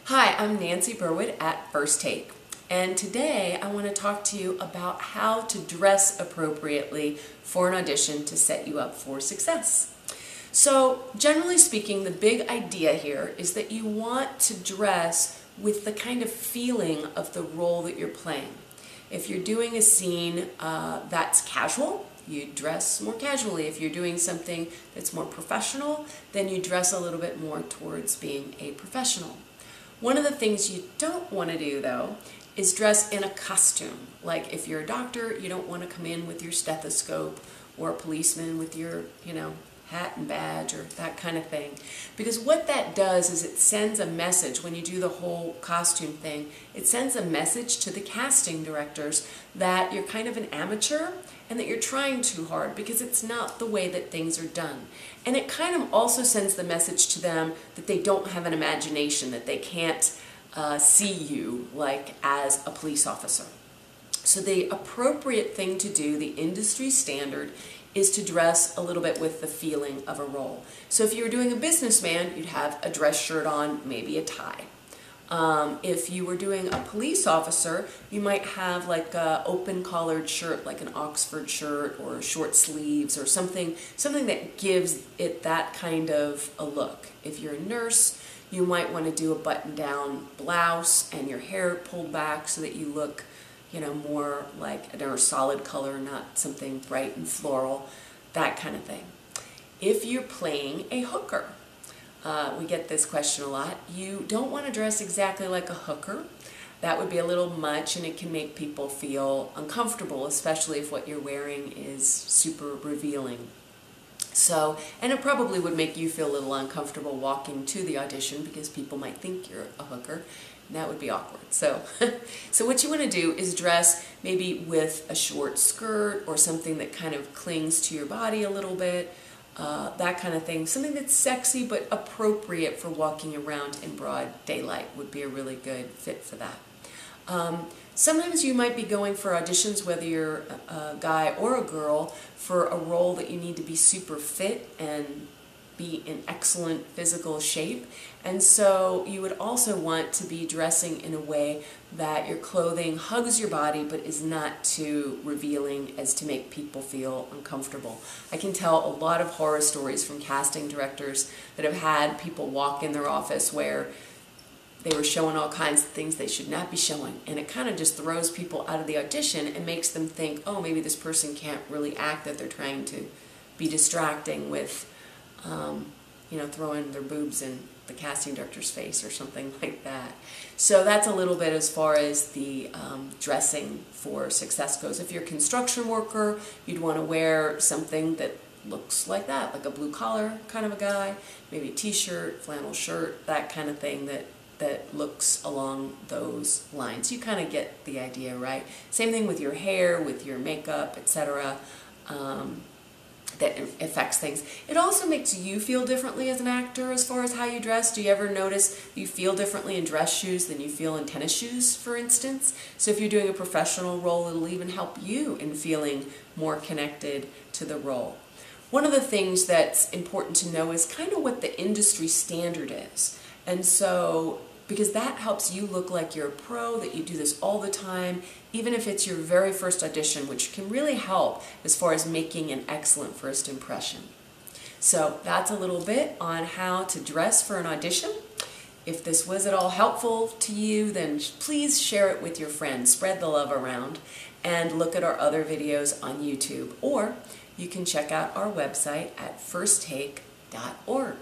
Hi, I'm Nancy Burwood at First Take, and today I want to talk to you about how to dress appropriately for an audition to set you up for success. So, generally speaking, the big idea here is that you want to dress with the kind of feeling of the role that you're playing. If you're doing a scene that's casual, you dress more casually. If you're doing something that's more professional, then you dress a little bit more towards being a professional. One of the things you don't want to do, though, is dress in a costume. Like if you're a doctor, you don't want to come in with your stethoscope, or a policeman with your, hat and badge or that kind of thing. Because what that does is it sends a message when you do the whole costume thing. It sends a message to the casting directors that you're kind of an amateur and that you're trying too hard because it's not the way that things are done. And it kind of also sends the message to them that they don't have an imagination, that they can't see you like as a police officer. So the appropriate thing to do, the industry standard, is to dress a little bit with the feeling of a role. So if you were doing a businessman, you'd have a dress shirt on, maybe a tie. If you were doing a police officer, you might have like an open collared shirt, like an Oxford shirt or short sleeves or something that gives it that kind of a look. If you're a nurse, you might want to do a button-down blouse and your hair pulled back so that you look more like a solid color, not something bright and floral, that kind of thing. If you're playing a hooker, we get this question a lot. You don't want to dress exactly like a hooker. That would be a little much and it can make people feel uncomfortable, especially if what you're wearing is super revealing. So, and it probably would make you feel a little uncomfortable walking to the audition because people might think you're a hooker. And that would be awkward. So, so what you want to do is dress maybe with a short skirt or something that kind of clings to your body a little bit, that kind of thing. Something that's sexy but appropriate for walking around in broad daylight would be a really good fit for that. Sometimes you might be going for auditions, whether you're a guy or a girl, for a role that you need to be super fit and be in excellent physical shape, and so you would also want to be dressing in a way that your clothing hugs your body but is not too revealing as to make people feel uncomfortable. I can tell a lot of horror stories from casting directors that have had people walk in their office where they were showing all kinds of things they should not be showing, and it kind of just throws people out of the audition and makes them think, oh, maybe this person can't really act, that they're trying to be distracting with throwing their boobs in the casting director's face or something like that. So that's a little bit as far as the dressing for success goes. If you're a construction worker, you'd want to wear something that looks like that, like a blue collar kind of a guy, maybe a t-shirt, flannel shirt, that kind of thing that looks along those lines. You kind of get the idea, right? Same thing with your hair, with your makeup, etc. That affects things. It also makes you feel differently as an actor as far as how you dress. Do you ever notice you feel differently in dress shoes than you feel in tennis shoes, for instance? So if you're doing a professional role, it'll even help you in feeling more connected to the role. One of the things that's important to know is kind of what the industry standard is. And so, because that helps you look like you're a pro, that you do this all the time, even if it's your very first audition, which can really help as far as making an excellent first impression. So that's a little bit on how to dress for an audition. If this was at all helpful to you, then please share it with your friends, spread the love around, and look at our other videos on YouTube. Or you can check out our website at firsttake.org.